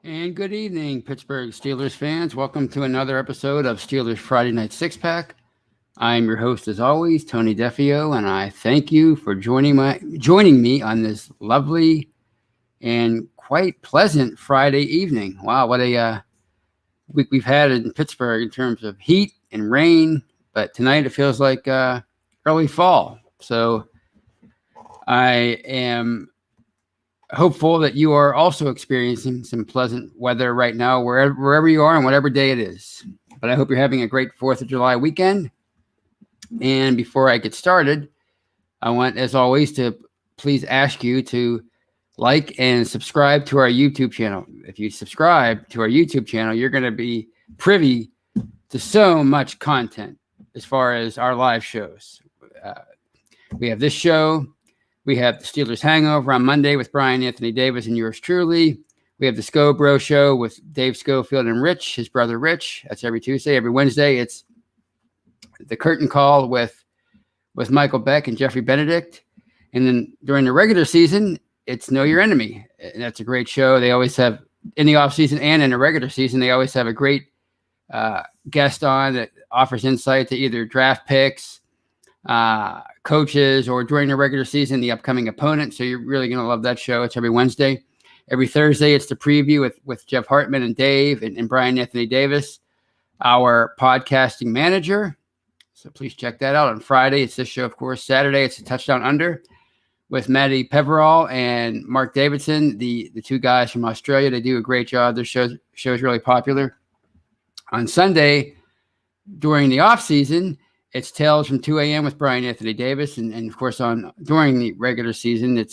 And good evening, Pittsburgh Steelers fans. Welcome to another episode of Steelers Friday Night Six Pack. I'm your host, as always, Tony Defio, and I thank you for joining me on this lovely and quite pleasant Friday evening. Wow, what a week we've had in Pittsburgh in terms of heat and rain, but tonight it feels like early fall. So I am hopeful that you are also experiencing some pleasant weather right now, wherever you are and whatever day it is. But I hope you're having a great 4th of July weekend. And before I get started, I want, as always, to please ask you to like and subscribe to our YouTube channel. If you subscribe to our YouTube channel, you're going to be privy to so much content as far as our live shows. We have this show. We have the Steelers Hangover on Monday with Brian Anthony Davis and yours truly. We have the Scobro Show with Dave Schofield and Rich, his brother Rich. That's every Tuesday. Every Wednesday, it's the Curtain Call with Michael Beck and Jeffrey Benedict. And then during the regular season, it's Know Your Enemy. And that's a great show. They always have, in the offseason and in the regular season, they always have a great guest on that offers insight to either draft picks, coaches, or during the regular season, the upcoming opponent. So you're really going to love that show. It's every Wednesday. Every Thursday, it's the preview with Jeff Hartman and Dave and Brian Anthony Davis, our podcasting manager. So please check that out. On Friday, it's this show, of course. Saturday, it's a Touchdown Under with Maddie Peverall and Mark Davidson, the two guys from Australia. They do a great job. Their show is really popular. On Sunday, during the off season, it's Tales from 2 a.m. with Brian Anthony Davis. And of course, during the regular season,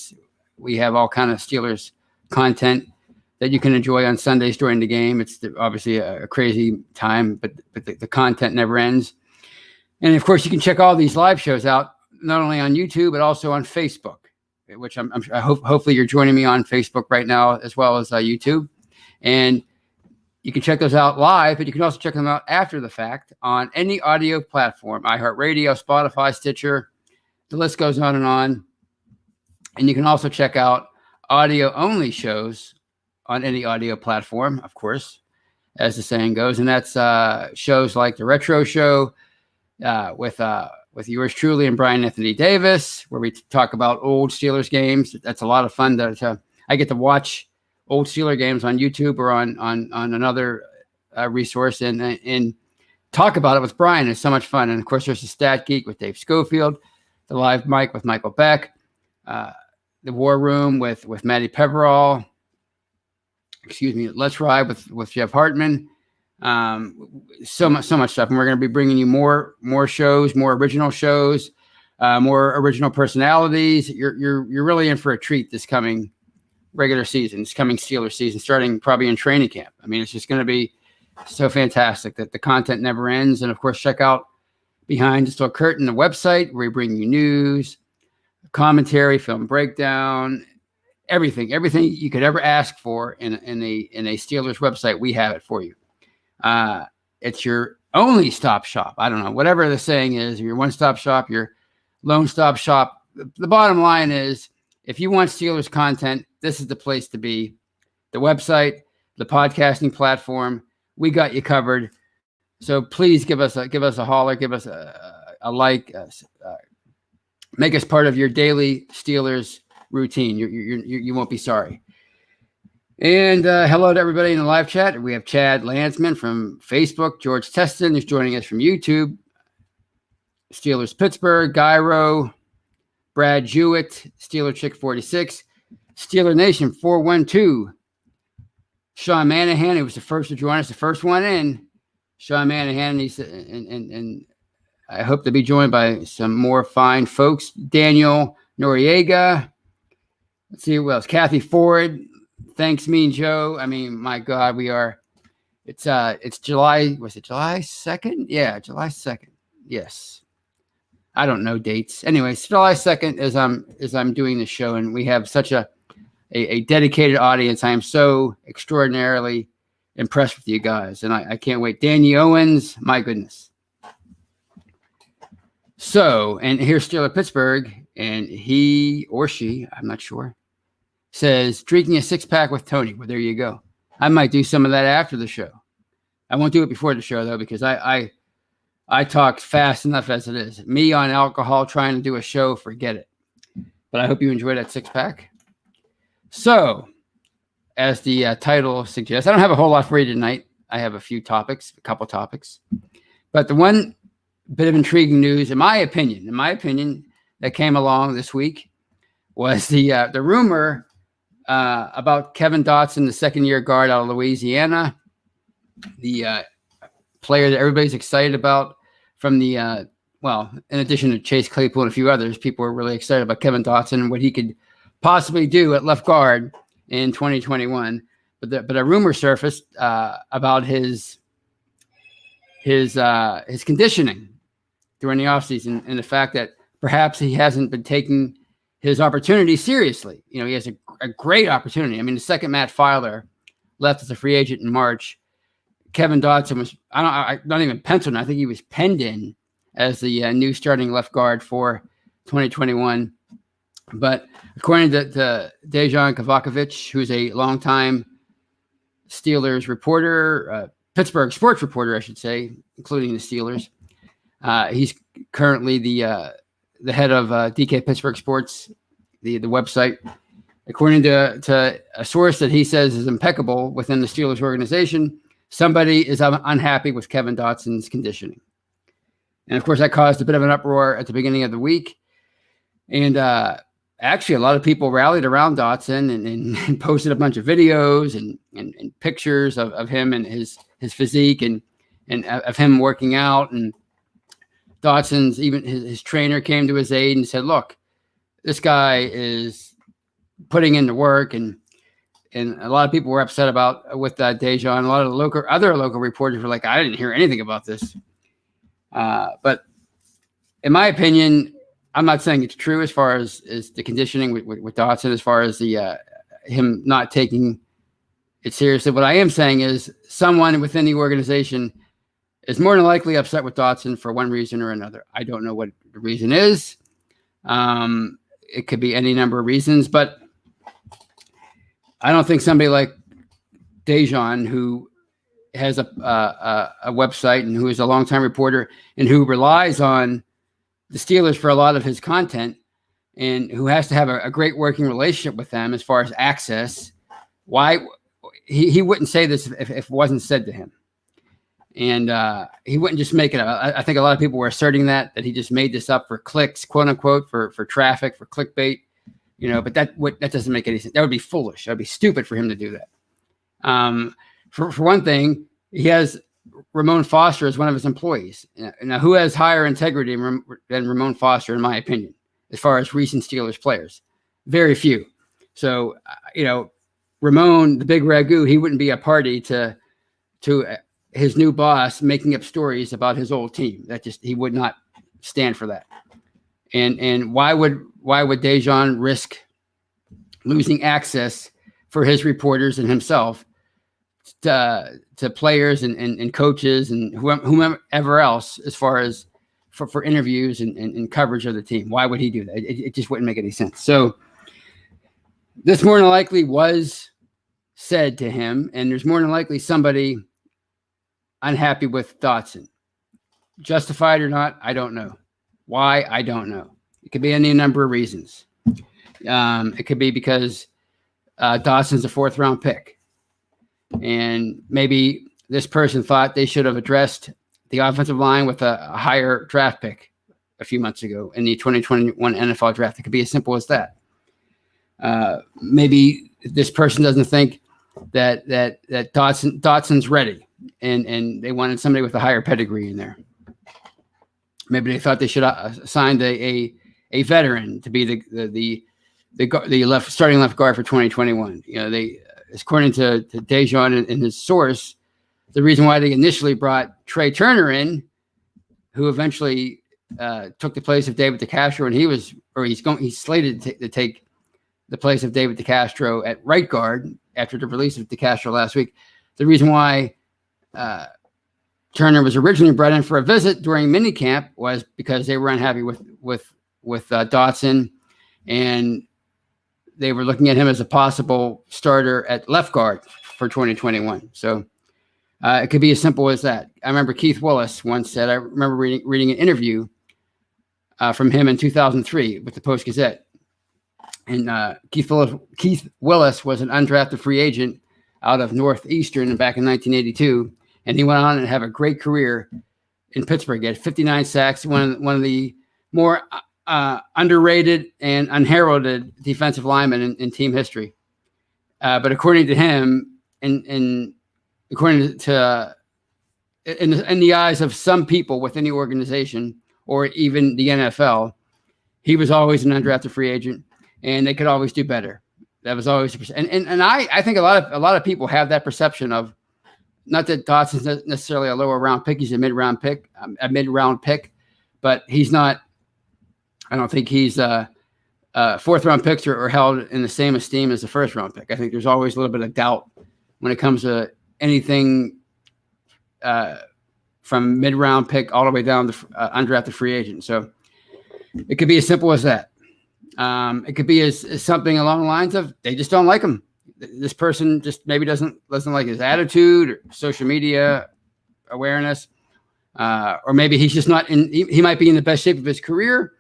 we have all kind of Steelers content that you can enjoy on Sundays during the game. It's obviously a crazy time, but the content never ends. And of course, you can check all these live shows out, not only on YouTube, but also on Facebook, which I hope hopefully you're joining me on Facebook right now, as well as YouTube. And you can check those out live, but you can also check them out after the fact on any audio platform, iHeartRadio, Spotify, Stitcher. The list goes on. And you can also check out audio-only shows on any audio platform, of course, as the saying goes. And that's shows like The Retro Show with yours truly and Brian Anthony Davis, where we talk about old Steelers games. That's a lot of fun. I get to watch old Steeler games on YouTube or on another resource and talk about it with Brian. It's so much fun. And of course, there's the Stat Geek with Dave Schofield, the Live Mic with Michael Beck, the War Room with Maddie Peverall. Let's Ride with Jeff Hartman. So much stuff. And we're going to be bringing you more shows, more original shows, more original personalities. You're really in for a treat this coming regular season. It's coming Steelers season, starting probably in training camp. I mean, it's just going to be so fantastic that the content never ends. And of course, check out Behind the Steel Curtain, the website, where we bring you news, commentary, film breakdown, everything you could ever ask for in a Steelers website. We have it for you. It's your only stop shop. I don't know, whatever the saying is, your one-stop shop, your lone stop shop. The bottom line is, if you want Steelers content, this is the place to be. The website, the podcasting platform, we got you covered. So please give us a holler, give us a like, make us part of your daily Steelers routine. You won't be sorry. And hello to everybody in the live chat. We have Chad Landsman from Facebook, George Teston is joining us from YouTube, Steelers Pittsburgh, Gyro, Brad Jewett, Steeler Chick 46, Steeler Nation 412, Sean Manahan, who was the first to join us, the first one in. Sean Manahan, and I hope to be joined by some more fine folks. Daniel Noriega. Let's see who else. Kathy Ford. Thanks, Mean Joe. I mean, my God, we are. It's July. Was it July 2nd? Yeah, July 2nd. Yes. I don't know dates. Anyway, it's July 2nd as I'm doing the show, and we have such a dedicated audience. I am so extraordinarily impressed with you guys, and I can't wait. Danny Owens, my goodness. So, and here's Steeler Pittsburgh, and he or she, I'm not sure, says, drinking a six-pack with Tony. Well, there you go. I might do some of that after the show. I won't do it before the show, though, because I talk fast enough as it is. Me on alcohol trying to do a show, forget it. But I hope you enjoy that 6-pack. So, as the title suggests, I don't have a whole lot for you tonight. I have a couple topics. But the one bit of intriguing news, in my opinion, that came along this week was the rumor about Kevin Dotson, the second-year guard out of Louisiana, the player that everybody's excited about from the, in addition to Chase Claypool and a few others, people were really excited about Kevin Dotson and what he could possibly do at left guard in 2021. But a rumor surfaced about his conditioning during the offseason and the fact that perhaps he hasn't been taking his opportunity seriously. You know, he has a great opportunity. I mean, the second Matt Filer left as a free agent in March, Kevin Dotson was, not even penciled in. I think he was penned in as the new starting left guard for 2021. But according to Dejan Kovacevic, who's a longtime Steelers reporter, Pittsburgh sports reporter, I should say, including the Steelers. He's currently the head of DK Pittsburgh Sports, the website. According to a source that he says is impeccable within the Steelers organization, somebody is unhappy with Kevin Dotson's conditioning. And, of course, that caused a bit of an uproar at the beginning of the week. And actually, a lot of people rallied around Dotson and posted a bunch of videos and pictures of him and his physique and of him working out. And Dotson's, even his trainer came to his aid and said, look, this guy is putting in the work. And a lot of people were upset with Dejan. A lot of the other local reporters were like, I didn't hear anything about this. But in my opinion, I'm not saying it's true as far as the conditioning with Dotson, as far as the him not taking it seriously. What I am saying is someone within the organization is more than likely upset with Dotson for one reason or another. I don't know what the reason is. It could be any number of reasons, but I don't think somebody like Dejan, who has a website and who is a longtime reporter and who relies on the Steelers for a lot of his content and who has to have a great working relationship with them as far as access, why he wouldn't say this if it wasn't said to him. And he wouldn't just make it up. I think a lot of people were asserting that he just made this up for clicks, quote unquote, for traffic, for clickbait, but that doesn't make any sense. That would be foolish. That would be stupid for him to do that. For one thing, he has Ramon Foster as one of his employees. Now, who has higher integrity than Ramon Foster, in my opinion, as far as recent Steelers players? Very few. So, Ramon, the big ragu, he wouldn't be a party to his new boss making up stories about his old team. He would not stand for that. And why would Dejan risk losing access for his reporters and himself to players and coaches and whomever else as far as for interviews and coverage of the team? Why would he do that? It just wouldn't make any sense. So this more than likely was said to him, and there's more than likely somebody unhappy with Dotson. Justified or not, I don't know. Why? I don't know. It could be any number of reasons. It could be because Dotson's a 4th-round pick. And maybe this person thought they should have addressed the offensive line with a higher draft pick a few months ago in the 2021 NFL draft. It could be as simple as that. Maybe this person doesn't think that Dotson's ready, and they wanted somebody with a higher pedigree in there. Maybe they thought they should have signed a veteran to be the starting left guard for 2021. According to Dejan and his source, the reason why they initially brought Trey Turner in, who eventually took the place of David DeCastro, and he's slated to take the place of David DeCastro at right guard after the release of DeCastro last week. The reason why Turner was originally brought in for a visit during minicamp was because they were unhappy with Dotson, and they were looking at him as a possible starter at left guard for 2021. So it could be as simple as that. I remember Keith Willis once said, I remember reading an interview from him in 2003 with the Post-Gazette. And Keith Willis was an undrafted free agent out of Northeastern back in 1982. And he went on and have a great career in Pittsburgh. He had 59 sacks, one of the more underrated and unheralded defensive linemen in team history. But according to him, according to in the eyes of some people within the organization or even the NFL, he was always an undrafted free agent, and they could always do better. That was always and I think a lot of people have that perception of, not that Dotson's necessarily a lower round pick, he's a mid-round pick, but he's not. I don't think he's fourth round picks are held in the same esteem as the first round pick. I think there's always a little bit of doubt when it comes to anything from mid-round pick all the way down to undrafted free agent. So it could be as simple as that. It could be as something along the lines of they just don't like him. This person just maybe doesn't like his attitude or social media awareness, or maybe he's just not in. He might be in the best shape of his career,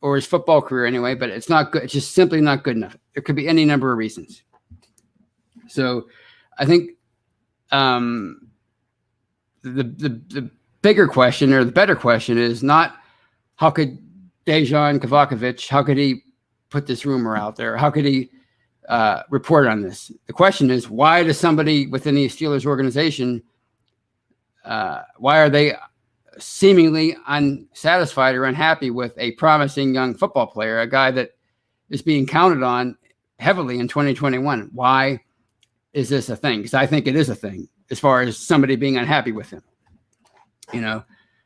or his football career anyway, but it's not good. It's just simply not good enough. There could be any number of reasons. So I think the bigger question, or the better question, is not how could Dejan Kovacevic, how could he put this rumor out there? How could he report on this? The question is, why does somebody within the Steelers organization, why are they seemingly unsatisfied or unhappy with a promising young football player, a guy that is being counted on heavily in 2021? Why is this a thing? Because I think it is a thing as far as somebody being unhappy with him.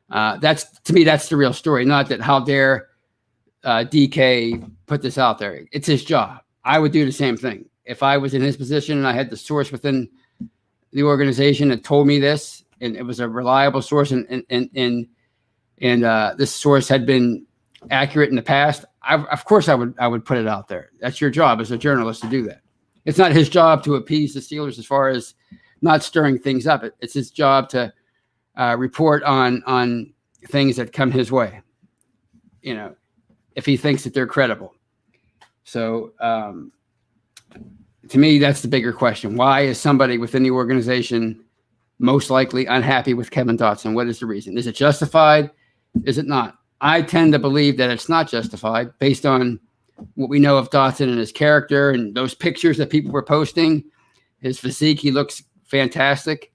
That's, to me, that's the real story. Not that how dare DK put this out there. It's his job. I would do the same thing. If I was in his position and I had the source within the organization that told me this, and it was a reliable source, and this source had been accurate in the past, of course I would put it out there. That's your job as a journalist to do that. It's not his job to appease the Steelers as far as not stirring things up. It's his job to report on things that come his way, if he thinks that they're credible. So to me, that's the bigger question. Why is somebody within the organization most likely unhappy with Kevin Dotson? What is the reason? Is it justified? Is it not? I tend to believe that it's not justified based on what we know of Dotson and his character and those pictures that people were posting. His physique, he looks fantastic.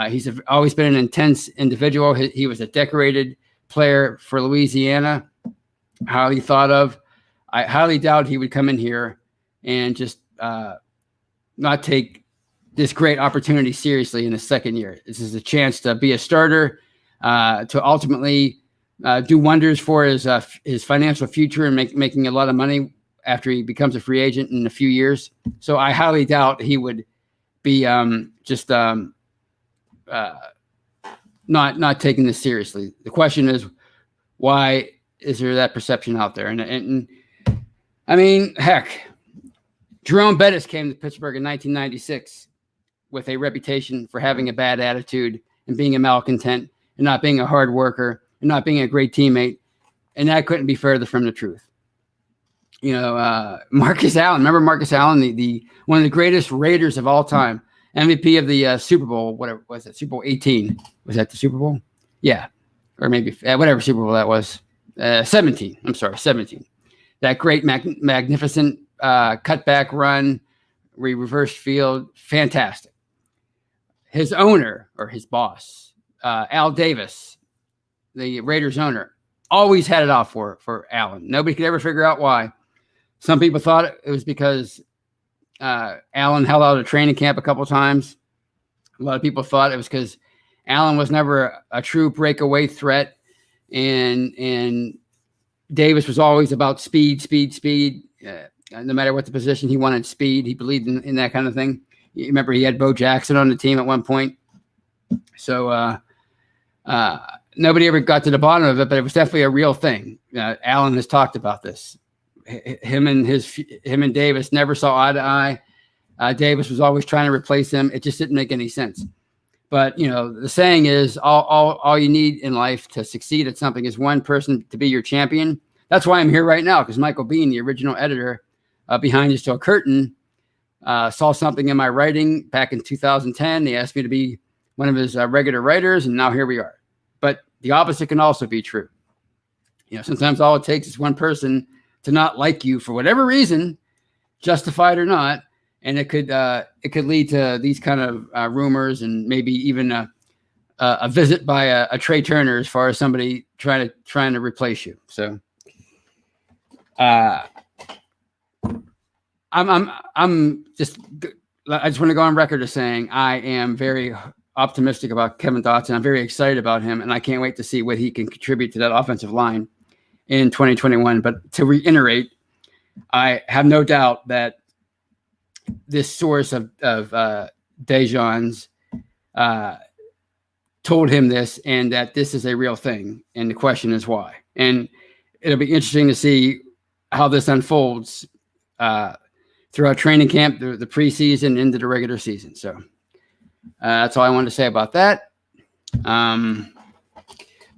He's always been an intense individual. He was a decorated player for Louisiana, highly thought of. I highly doubt he would come in here and just not take this great opportunity seriously in his second year. This is a chance to be a starter, to ultimately do wonders for his financial future and making a lot of money after he becomes a free agent in a few years. So I highly doubt he would be not taking this seriously. The question is, why is there that perception out there? And I mean, heck, Jerome Bettis came to Pittsburgh in 1996 with a reputation for having a bad attitude and being a malcontent and not being a hard worker and not being a great teammate. And that couldn't be further from the truth. Marcus Allen, remember Marcus Allen, the one of the greatest Raiders of all time, MVP of the Super Bowl, whatever was it, Super Bowl 18. Was that the Super Bowl? Yeah. Or maybe whatever Super Bowl that was. 17. I'm sorry, 17. That great, magnificent cutback run, reversed field, fantastic. His owner, or his boss, Al Davis, the Raiders owner, always had it out for Allen. Nobody could ever figure out why. Some people thought it was because Allen held out a training camp a couple times. A lot of people thought it was because Allen was never a true breakaway threat, and Davis was always about speed. No matter what the position, he wanted speed. He believed in that kind of thing. You remember he had Bo Jackson on the team at one point. So nobody ever got to the bottom of it, but it was definitely a real thing. Allen has talked about this. Him and Davis never saw eye to eye. Davis was always trying to replace him. It just didn't make any sense. But, the saying is all you need in life to succeed at something is one person to be your champion. That's why I'm here right now, because Michael Bean, the original editor behind the Steel Curtain, saw something in my writing back in 2010. He asked me to be one of his regular writers, and now here we are. But the opposite can also be true. Sometimes all it takes is one person to not like you for whatever reason, justified or not, and it could lead to these kind of rumors and maybe even a visit by a Trey Turner as far as somebody trying to replace you. So I just want to go on record as saying I am very optimistic about Kevin Dotson. I'm very excited about him, and I can't wait to see what he can contribute to that offensive line in 2021. But to reiterate, I have no doubt that this source of Dejan's told him this, and that this is a real thing. And the question is why. And it'll be interesting to see how this unfolds throughout training camp, the preseason, into the regular season. So that's all I wanted to say about that.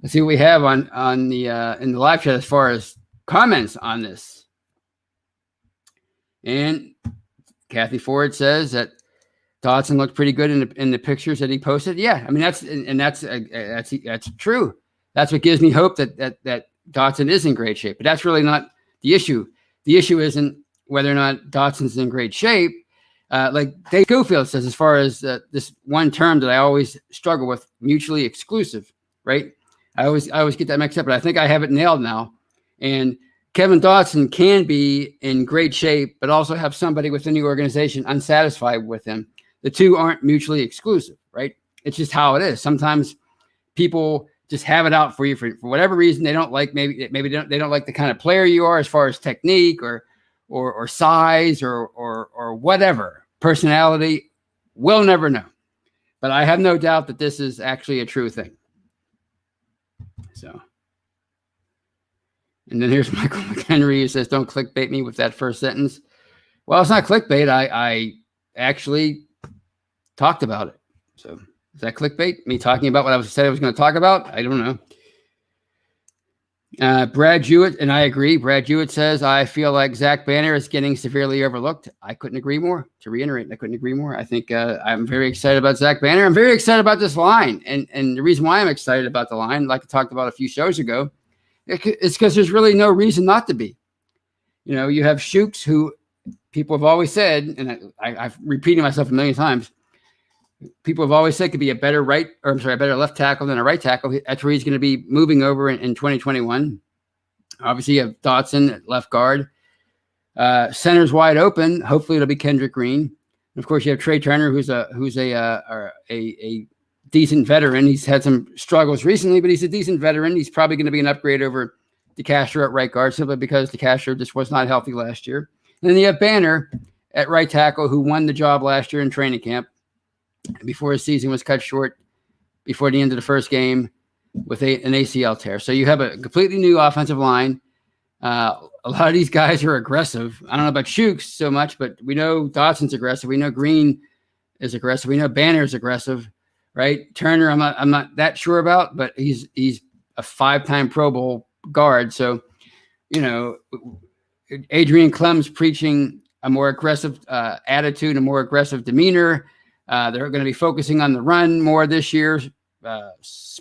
Let's see what we have on the in the live chat as far as comments on this. And Kathy Ford says that Dotson looked pretty good in the pictures that he posted. Yeah, I mean that's true. That's what gives me hope that Dotson is in great shape. But that's really not the issue. The issue isn't whether or not Dotson's in great shape. Like Dave Schofield says, as far as this one term that I always struggle with, mutually exclusive, right? I always get that mixed up, but I think I have it nailed now. And Kevin Dotson can be in great shape, but also have somebody within the organization unsatisfied with him. The two aren't mutually exclusive, right? It's just how it is. Sometimes people just have it out for you for whatever reason they don't like. Maybe they don't like the kind of player you are as far as technique or size or whatever, personality. We'll never know. But I have no doubt that this is actually a true thing. So, and then here's Michael McHenry who says, "Don't clickbait me with that first sentence." Well, it's not clickbait. I actually talked about it. So is that clickbait? Me talking about what I said I was going to talk about? I don't know. Brad Jewett, and I agree. Brad Jewett says, "I feel like Zach Banner is getting severely overlooked." I couldn't agree more. To reiterate, I couldn't agree more. I think I'm very excited about Zach Banner. I'm very excited about this line. And the reason why I'm excited about the line, like I talked about a few shows ago, it's because there's really no reason not to be. You have Shooks, who people have always said, and I've repeated myself a million times, people have always said could be a better left tackle than a right tackle. That's where he's going to be moving over in 2021. Obviously, you have Dotson at left guard. Center's wide open. Hopefully, it'll be Kendrick Green. And of course, you have Trey Turner, who's a decent veteran. He's had some struggles recently, but he's a decent veteran. He's probably going to be an upgrade over DeCastro at right guard, simply because DeCastro just was not healthy last year. And then you have Banner at right tackle, who won the job last year in training camp before his season was cut short before the end of the first game with an ACL tear. So you have a completely new offensive line. A lot of these guys are aggressive. I don't know about Shooks so much, but we know Dotson's aggressive. We know Green is aggressive. We know Banner's aggressive, right? Turner, I'm not that sure about, but he's a 5-time Pro Bowl guard. So, Adrian Clem's preaching a more aggressive attitude, a more aggressive demeanor. They're going to be focusing on the run more this year,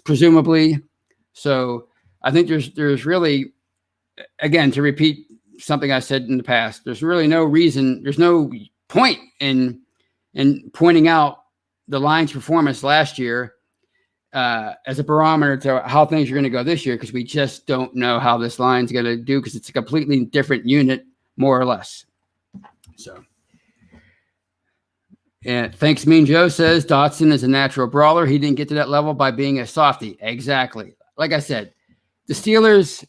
presumably. So I think there's really, again, to repeat something I said in the past, there's really no reason, there's no point in pointing out the line's performance last year as a barometer to how things are going to go this year, because we just don't know how this line's going to do, because it's a completely different unit, more or less. So. And Thanks Mean Joe says Dotson is a natural brawler. He didn't get to that level by being a softie. Exactly. Like I said, the Steelers,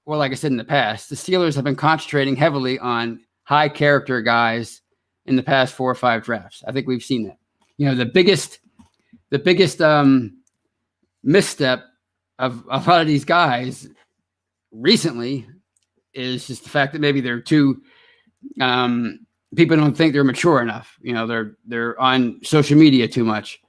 well, like I said in the past, the Steelers have been concentrating heavily on high character guys in the past 4 or 5 drafts. I think we've seen that. The biggest misstep of a lot of these guys recently is just the fact that maybe they're too people don't think they're mature enough. You know, they're on social media too much.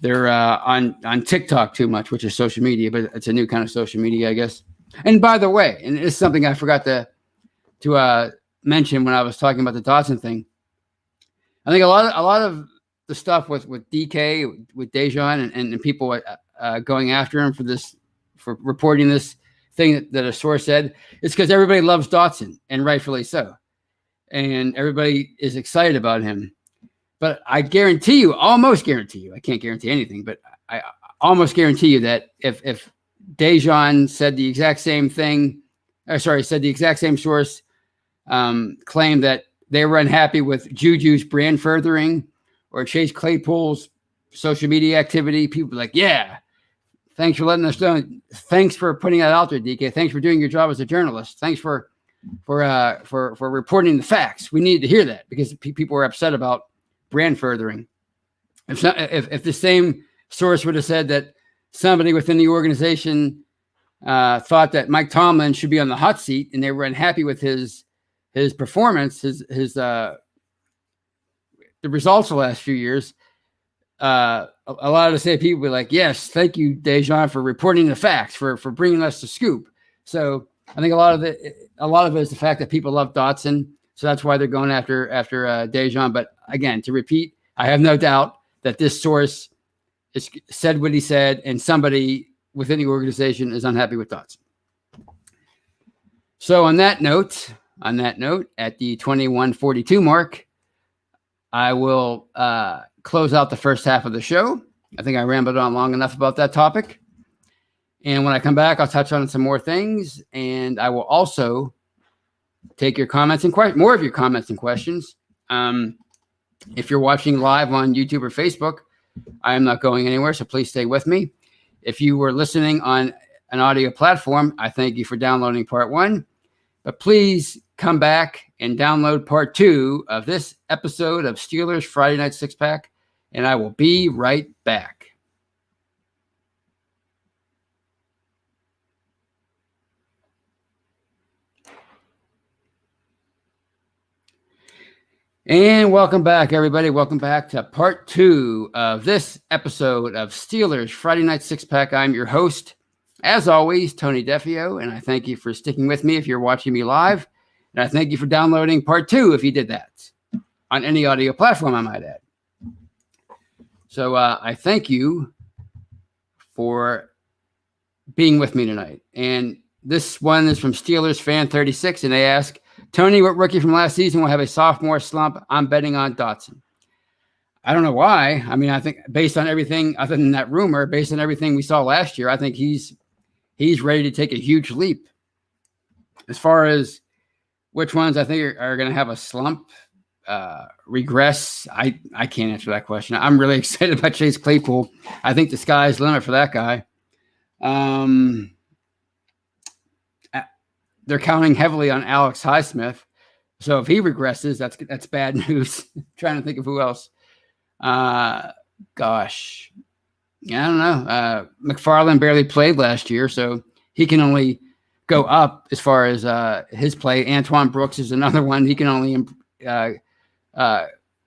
They're on TikTok too much, which is social media, but it's a new kind of social media, I guess. And by the way, and it's something I forgot to mention when I was talking about the Dotson thing. I think a lot of the stuff with DK, with Dejan, and people going after him for reporting this thing that a source said, it's because everybody loves Dotson, and rightfully so, and everybody is excited about him. But I guarantee you, almost guarantee you, I can't guarantee anything, but I almost guarantee you that if Dejan said the exact same thing, said the exact same source, claimed that they were unhappy with Juju's brand furthering or Chase Claypool's social media activity, people are like, yeah, thanks for letting us know. Thanks for putting that out there, DK. Thanks for doing your job as a journalist. Thanks for reporting the facts. We needed to hear that because people were upset about brand furthering. If the same source would have said that somebody within the organization thought that Mike Tomlin should be on the hot seat and they were unhappy with his performance, the results the last few years, a lot of the same people be like, yes, thank you, Dejan, for reporting the facts, for bringing us the scoop. So I think a lot of it is the fact that people love Dotson. So that's why they're going after Dejan. But again, to repeat, I have no doubt that this source said what he said, and somebody within the organization is unhappy with Dotson. So on that note, at the 21:42 mark, I will close out the first half of the show. I think I rambled on long enough about that topic. And when I come back, I'll touch on some more things, and I will also take your comments and more of your comments and questions. If you're watching live on YouTube or Facebook, I am not going anywhere, so please stay with me. If you were listening on an audio platform, I thank you for downloading part 1, but please come back and download part 2 of this episode of Steelers Friday Night Six Pack, and I will be right back. And welcome back, everybody. Welcome back to part 2 of this episode of Steelers Friday Night Six Pack. I'm your host, as always, Tony Defio, and I thank you for sticking with me if you're watching me live. And I thank you for downloading part 2 if you did that on any audio platform, I might add. So I thank you for being with me tonight. And this one is from Steelers Fan 36, and they ask, Tony, what rookie from last season will have a sophomore slump? I'm betting on Dotson. I don't know why. I mean, I think based on everything other than that rumor, based on everything we saw last year, I think he's ready to take a huge leap. As far as which ones I think are going to have a slump, regress, I can't answer that question. I'm really excited about Chase Claypool. I think the sky's the limit for that guy. They're counting heavily on Alex Highsmith. So if he regresses, that's bad news. Trying to think of who else. Gosh. Yeah, I don't know. McFarland barely played last year, so he can only go up as far as his play. Antoine Brooks is another one. He can only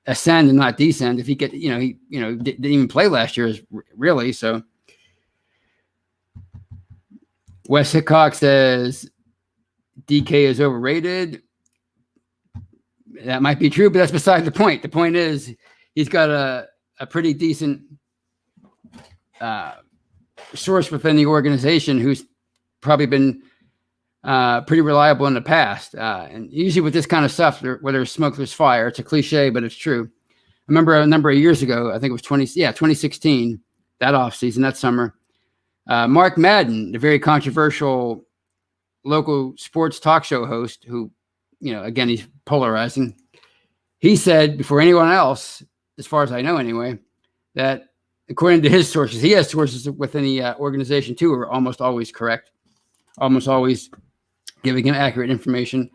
ascend and not descend. If he get, he didn't even play last year, really. So Wes Hickok says DK is overrated. That might be true, but that's beside the point. The point is he's got a pretty decent source within the organization who's probably been pretty reliable in the past. And usually with this kind of stuff, where there's smoke, there's fire. It's a cliche, but it's true. I remember a number of years ago, I think it was 2016, that offseason, that summer, Mark Madden, the very controversial local sports talk show host who, again, he's polarizing. He said before anyone else, as far as I know anyway, that according to his sources, he has sources within the organization too, who are almost always correct, almost always giving him accurate information.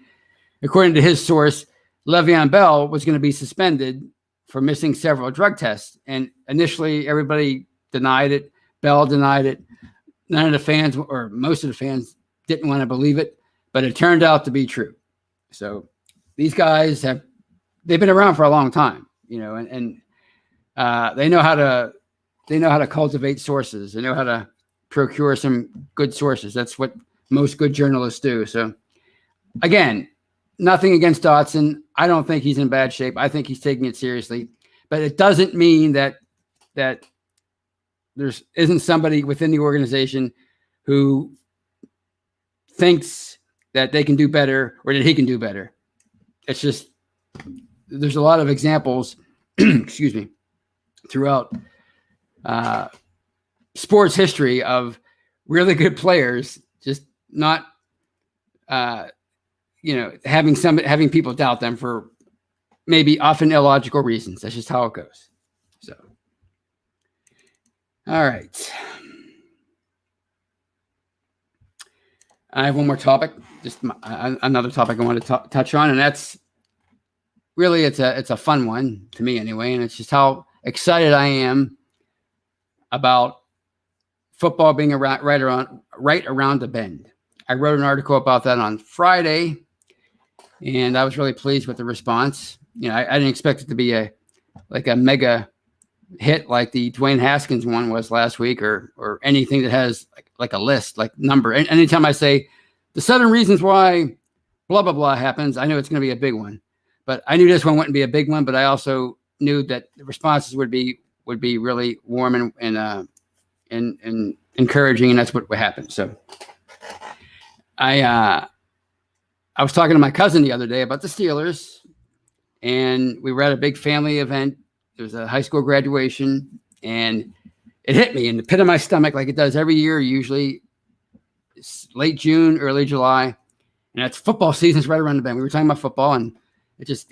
According to his source, Le'Veon Bell was going to be suspended for missing several drug tests. And initially everybody denied it. Bell denied it. None of the fans, or most of the fans, didn't want to believe it, but it turned out to be true. So these guys have they've been around for a long time, and they know how to cultivate sources. They know how to procure some good sources. That's what most good journalists do. So again, nothing against Dotson. I don't think he's in bad shape. I think he's taking it seriously, but it doesn't mean that there's isn't somebody within the organization who thinks that they can do better or that he can do better. It's just, there's a lot of examples, excuse me, throughout sports history of really good players just not, having people doubt them for maybe often illogical reasons. That's just how it goes. So, all right. I have one more topic, just another topic I want to touch on, and that's really it's a fun one to me anyway, and it's just how excited I am about football being right around the bend. I wrote an article about that on Friday, and I was really pleased with the response. I didn't expect it to be a mega hit like the Dwayne Haskins one was last week, or anything that has like a list, like number. And anytime I say the 7 reasons why blah blah blah happens, I know it's going to be a big one. But I knew this one wouldn't be a big one. But I also knew that the responses would be really warm and encouraging, and that's what happened. So I was talking to my cousin the other day about the Steelers, and we were at a big family event. It was a high school graduation, and it hit me in the pit of my stomach like it does every year. Usually it's late June, early July, and that's football season's right around the bend. We were talking about football, and I just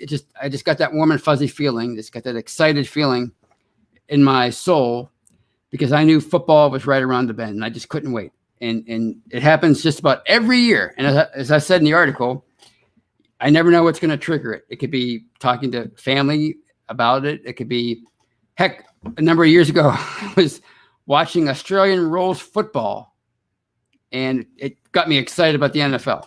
got that warm and fuzzy feeling. Just got that excited feeling in my soul because I knew football was right around the bend, and I just couldn't wait. And it happens just about every year. And as I said in the article, I never know what's going to trigger it. It could be talking to family about it. It could be, heck, a number of years ago, I was watching Australian rules football, and it got me excited about the NFL.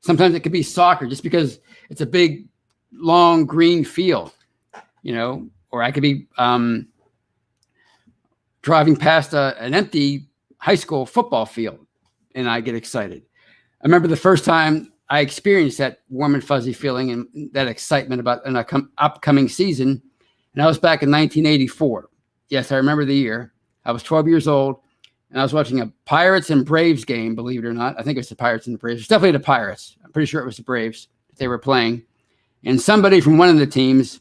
Sometimes it could be soccer just because it's a big, long green field, or I could be driving past an empty high school football field, and I get excited. I remember the first time I experienced that warm and fuzzy feeling and that excitement about an upcoming season, and that was back in 1984. Yes, I remember the year. I was 12 years old, and I was watching a Pirates and Braves game, believe it or not. I think it was the Pirates and the Braves. It's definitely the Pirates. I'm pretty sure it was the Braves that they were playing. And somebody from one of the teams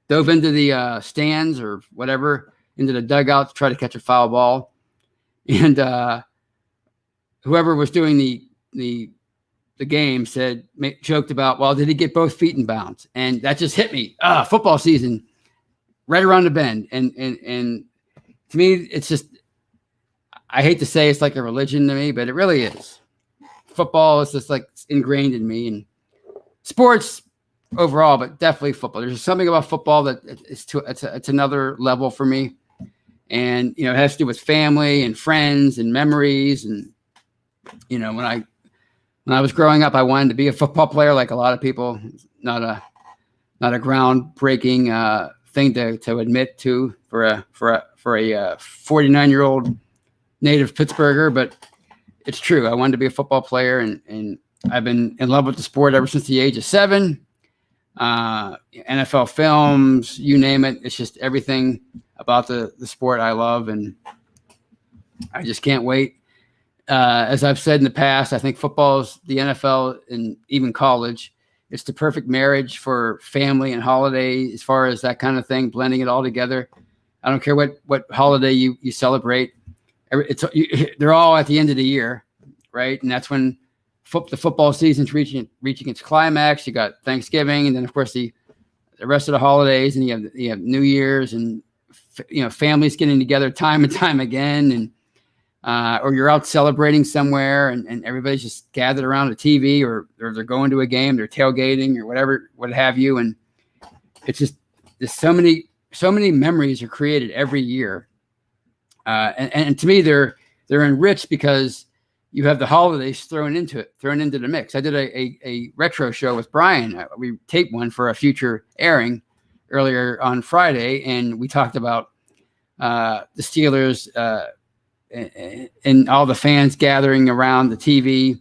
dove into the stands or whatever, into the dugout to try to catch a foul ball. And whoever was doing the game joked about, well, did he get both feet in bounds? And that just hit me. Football season right around the bend. And to me, it's just, I hate to say it's like a religion to me, but it really is. Football is just like ingrained in me, and sports overall, but definitely football. There's something about football that it's another level for me. And, it has to do with family and friends and memories. And, when I was growing up, I wanted to be a football player, like a lot of people. Not a groundbreaking thing to admit to for a 49-year-old native Pittsburgher, but it's true. I wanted to be a football player, and I've been in love with the sport ever since the age of 7. NFL films, you name it. It's just everything about the sport I love, and I just can't wait. As I've said in the past, I think football is the NFL and even college. It's the perfect marriage for family and holiday, as far as that kind of thing, blending it all together. I don't care what holiday you celebrate. They're all at the end of the year, right? And that's when the football season's reaching its climax. You got Thanksgiving, and then of course the rest of the holidays, and you have New Year's, and families getting together time and time again, and or you're out celebrating somewhere, and everybody's just gathered around a TV, or they're going to a game, they're tailgating or whatever, what have you, and it's just there's so many memories are created every year, and to me they're enriched because you have the holidays thrown into the mix. I did a retro show with Brian. We taped one for a future airing earlier on Friday, and we talked about the Steelers and all the fans gathering around the TV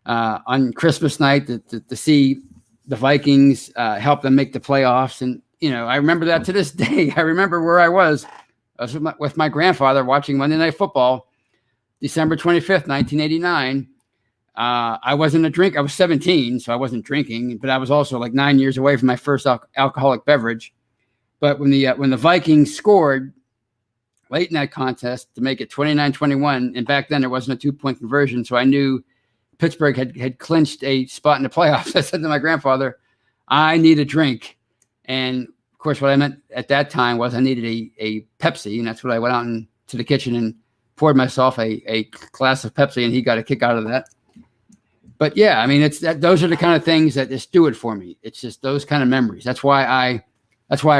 on Christmas night to see the Vikings help them make the playoffs. And, I remember that to this day. I remember where I was. I was with my grandfather watching Monday Night Football, December 25th, 1989. I wasn't a drink. I was 17, so I wasn't drinking, but I was also like 9 years away from my first alcoholic beverage. But when the Vikings scored late in that contest to make it 29-21, and back then there wasn't a 2-point conversion, so I knew Pittsburgh had clinched a spot in the playoffs. I said to my grandfather, I need a drink. And of course, what I meant at that time was I needed a Pepsi, and that's what I went out into the kitchen and poured myself a glass of Pepsi, and he got a kick out of that. But yeah, I mean, those are the kind of things that just do it for me. It's just those kind of memories. That's why I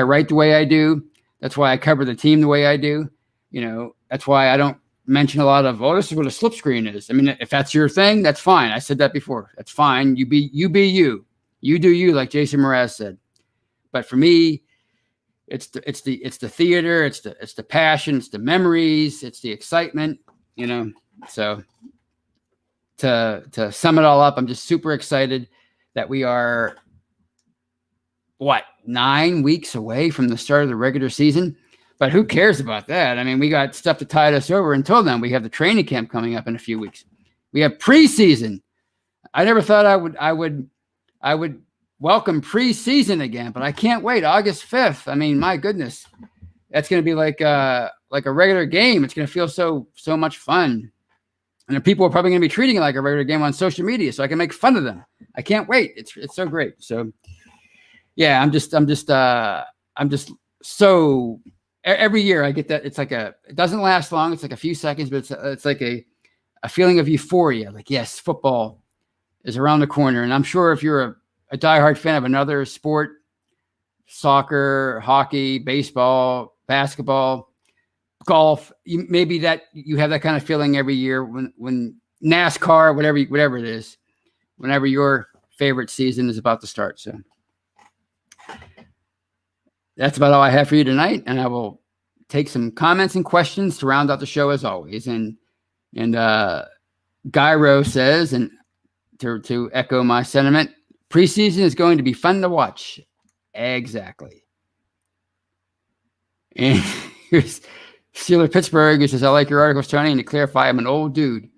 write the way I do. That's why I cover the team the way I do. That's why I don't mention a lot of, this is what a slip screen is. I mean, if that's your thing, that's fine. I said that before. That's fine. You be you. You do you, like Jason Mraz said. But for me, it's the theater, it's the passion, it's the memories, it's the excitement, So to sum it all up, I'm just super excited that we are 9 weeks away from the start of the regular season. But who cares about that? I mean, we got stuff to tide us over until then. We have the training camp coming up in a few weeks. We have preseason. I never thought I would welcome preseason again, but I can't wait. August 5th. I mean, my goodness, that's going to be like a regular game. It's going to feel so much fun. And people are probably going to be treating it like a regular game on social media, so I can make fun of them. I can't wait. It's so great. So yeah, I'm just so every year I get that. It's like it doesn't last long. It's like a few seconds, but it's like a feeling of euphoria. Like, yes, football is around the corner. And I'm sure if you're a diehard fan of another sport, soccer, hockey, baseball, basketball, golf, maybe that you have that kind of feeling every year when NASCAR, whatever it is, whenever your favorite season is about to start. So that's about all I have for you tonight, and I will take some comments and questions to round out the show as always. And Gyro says, and to echo my sentiment, preseason is going to be fun to watch. Exactly. And here's Steeler Pittsburgh, who says, I like your articles, Tony, and to clarify, I'm an old dude.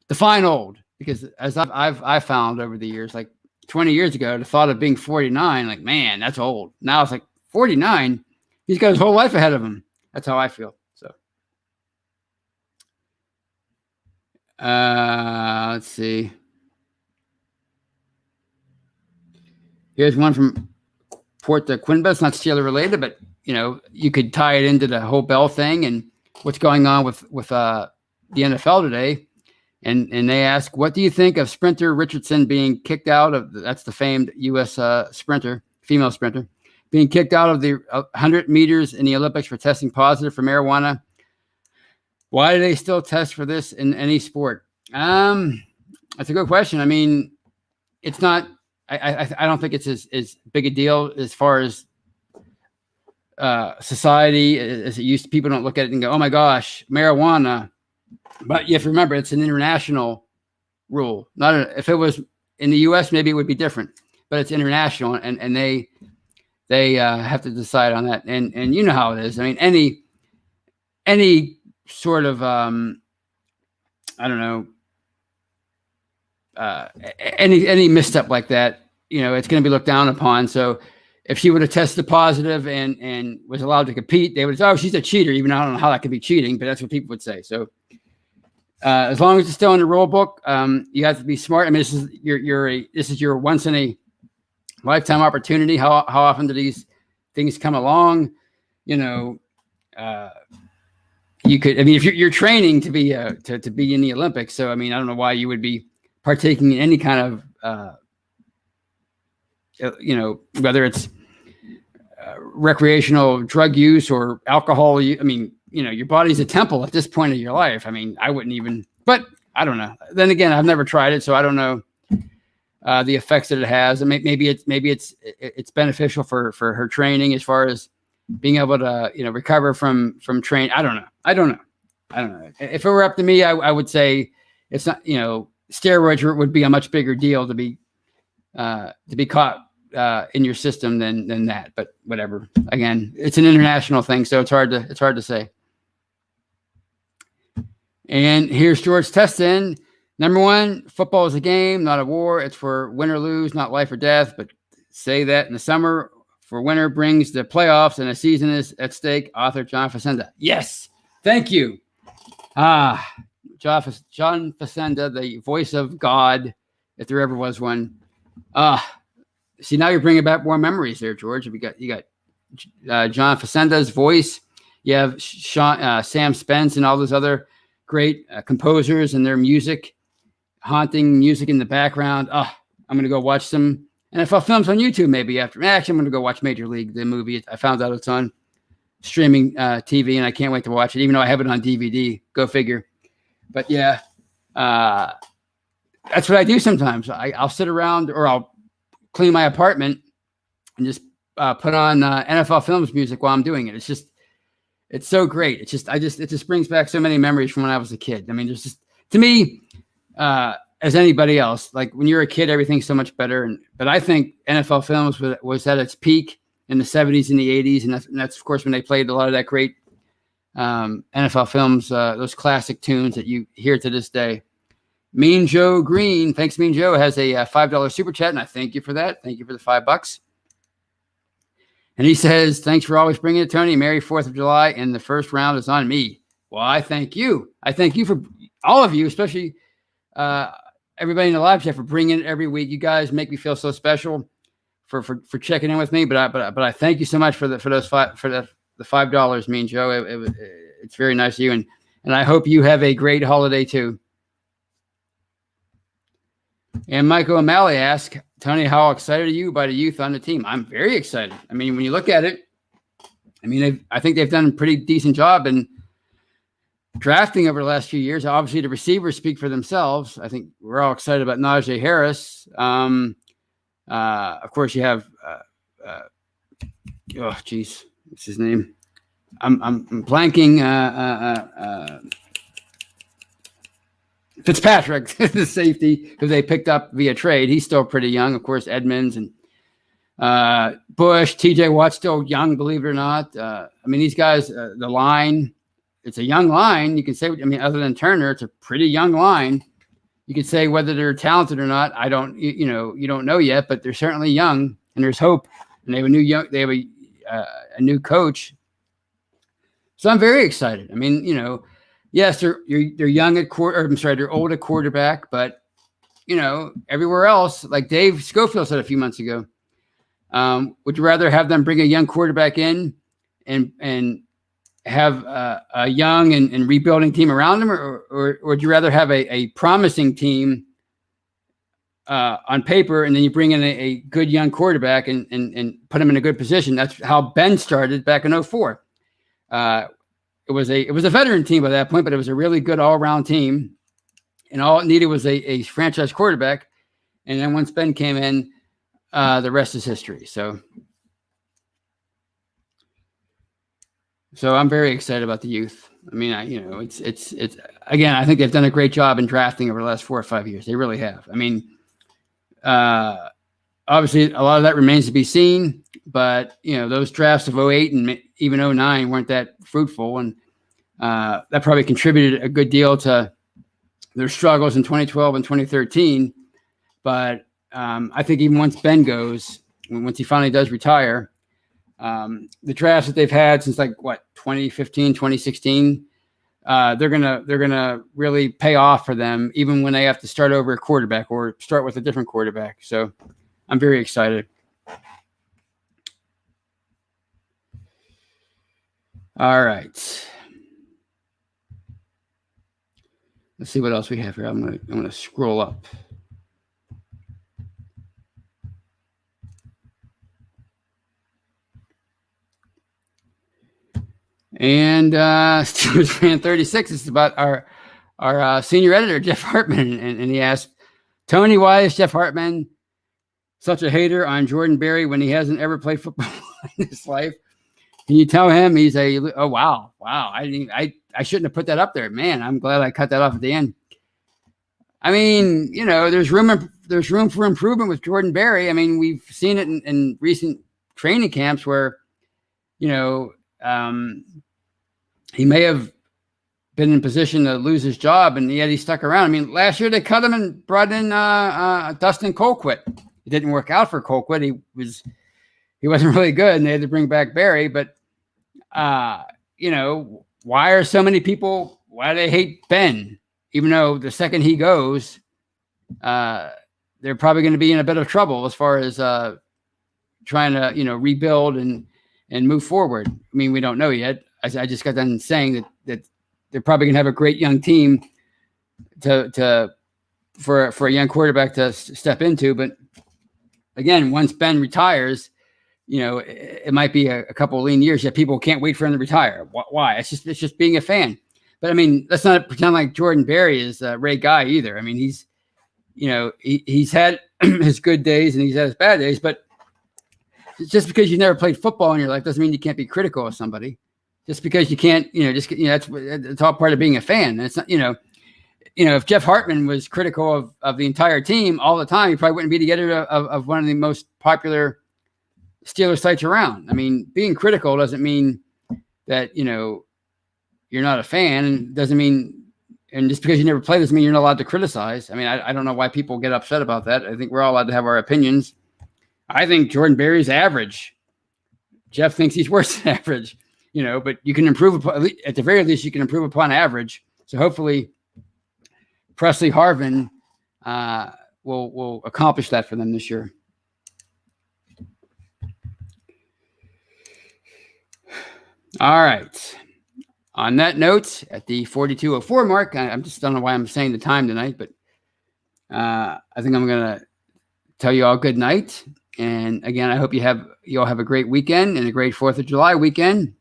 Define old, because as I've found over the years, like 20 years ago, the thought of being 49, like, man, that's old. Now it's like 49, he's got his whole life ahead of him. That's how I feel. So let's see. Here's one from Port de Quinba. It's not Steeler related, but you could tie it into the whole Bell thing and what's going on with the NFL today. And they ask, what do you think of Sprinter Richardson being kicked out of? That's the famed U.S. sprinter, female sprinter, being kicked out of the 100 meters in the Olympics for testing positive for marijuana. Why do they still test for this in any sport? That's a good question. I mean, it's not. I don't think it's as big a deal as far as society as it used to. People don't look at it and go, oh my gosh, marijuana. But you have to remember, it's an international rule. If it was in the U.S., maybe it would be different. But it's international, and they have to decide on that. And you know how it is. I mean, any sort of any misstep like that, it's going to be looked down upon. So if she would have tested positive and was allowed to compete, they would say, oh, she's a cheater, even though I don't know how that could be cheating, but that's what people would say. So as long as it's still in the rule book, you have to be smart. I mean, this is your once in a lifetime opportunity. How often do these things come along? You could, I mean, if you're training to be to be in the Olympics, so I mean, I don't know why you would be partaking in any kind of whether it's recreational drug use or alcohol. I mean, your body's a temple at this point of your life. I mean, I wouldn't even, but I don't know. Then again, I've never tried it, so I don't know the effects that it has. And maybe it's beneficial for her training as far as being able to recover from train. I don't know. If it were up to me, I would say it's not. Steroids would be a much bigger deal to be caught in your system than that. But whatever. Again, it's an international thing, so it's hard to say. And here's George Teston. Number one, football is a game, not a war. It's for win or lose, not life or death. But say that in the summer, for winner brings the playoffs and a season is at stake. Author John Facenda. Yes, thank you. John Facenda, the voice of God, if there ever was one. See, now you're bringing back more memories there, George. You got John Facenda's voice. You have Sam Spence and all those other great composers and their music, haunting music in the background. I'm going to go watch some NFL films on YouTube maybe after. Actually, I'm going to go watch Major League, the movie. I found out it's on streaming TV, and I can't wait to watch it, even though I have it on DVD. Go figure. But yeah, that's what I do sometimes. I'll sit around or I'll clean my apartment and just put on NFL Films music while I'm doing it. It's so great. It just brings back so many memories from when I was a kid. I mean, there's just, to me, as anybody else, like when you're a kid, everything's so much better. But I think NFL Films was at its peak in the 70s and the 80s. And that's of course, when they played a lot of that great NFL Films, those classic tunes that you hear to this day. Mean Joe Green, thanks, Mean Joe, has a $5 super chat, and I thank you for that. Thank you for the $5. And he says, thanks for always bringing it, Tony. Merry 4th of July, and the first round is on me. Well, I thank you. I thank you for all of you, especially everybody in the live chat for bringing it every week. You guys make me feel so special for checking in with me. But I thank you so much for the $5, Mean Joe. It's very nice of you, and I hope you have a great holiday too. And Michael O'Malley asks, Tony, how excited are you by the youth on the team? I'm very excited. I mean, when you look at it, I think they've done a pretty decent job in drafting over the last few years. Obviously, the receivers speak for themselves. I think we're all excited about Najee Harris. Of course, you have, what's his name? I'm blanking. Fitzpatrick, the safety, who they picked up via trade. He's still pretty young. Of course, Edmonds and Bush, TJ Watt's still young, believe it or not. These guys, the line, it's a young line. You can say, other than Turner, it's a pretty young line. You could say whether they're talented or not. You don't know yet, but they're certainly young, and there's hope. And they have a new coach. So I'm very excited. Yes, they're young at they're old at quarterback, but everywhere else, like Dave Schofield said a few months ago, would you rather have them bring a young quarterback in and have a young and rebuilding team around them, or would you rather have a promising team on paper and then you bring in a good young quarterback and put him in a good position? That's how Ben started back in 2004. It was a veteran team by that point, but it was a really good all-around team, and all it needed was a franchise quarterback. And then once Ben came in, the rest is history. So I'm very excited about the youth. It's again, I think they've done a great job in drafting over the last 4 or 5 years. They really have. Obviously, a lot of that remains to be seen, but those drafts of 2008 and even 2009 weren't that fruitful, and that probably contributed a good deal to their struggles in 2012 and 2013. But I think even once Ben goes, once he finally does retire, the drafts that they've had since 2015, 2016, they're gonna really pay off for them, even when they have to start over a quarterback or start with a different quarterback. So I'm very excited. All right. Let's see what else we have here. I'm gonna scroll up. And Steelers fan 36 is about our senior editor, Jeff Hartman, and he asked, Tony, why is Jeff Hartman such a hater on Jordan Berry when he hasn't ever played football in his life? Can you tell him he's wow. I shouldn't have put that up there. Man, I'm glad I cut that off at the end. I mean, there's room for improvement with Jordan Berry. I mean, we've seen it in recent training camps where, he may have been in position to lose his job, and yet he stuck around. I mean, last year they cut him and brought in Dustin Colquitt. It didn't work out for Colquitt. He wasn't really good, and they had to bring back Berry. But why are so many people? Why do they hate Ben? Even though the second he goes, they're probably going to be in a bit of trouble as far as trying to rebuild and move forward. I mean, we don't know yet. I just got done saying that they're probably going to have a great young team for a young quarterback to step into. But again, once Ben retires, it might be a couple of lean years that people can't wait for him to retire. Why? It's just being a fan. But I mean, let's not pretend like Jordan Berry is Ray Guy either. I mean, he's had his good days and he's had his bad days, but just because you never played football in your life doesn't mean you can't be critical of somebody. Just because you can't, it's all part of being a fan. And it's not, if Jeff Hartman was critical of the entire team all the time, he probably wouldn't be the editor of one of the most popular Steelers sites around. I mean, being critical doesn't mean that, you're not a fan, and doesn't mean, and just because you never play doesn't mean you're not allowed to criticize. I mean, I don't know why people get upset about that. I think we're all allowed to have our opinions. I think Jordan Berry's average. Jeff thinks he's worse than average, but you can improve at the very least. You can improve upon average. So hopefully, Presley Harvin will accomplish that for them this year. All right. On that note, at the 42:04 mark, I just don't know why I'm saying the time tonight, but I think I'm going to tell you all good night. And again, I hope you all have a great weekend and a great 4th of July weekend.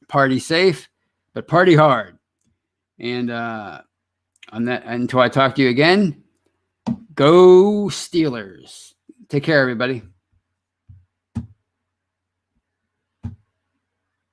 Party safe, but party hard. And on that, until I talk to you again, go Steelers. Take care, everybody.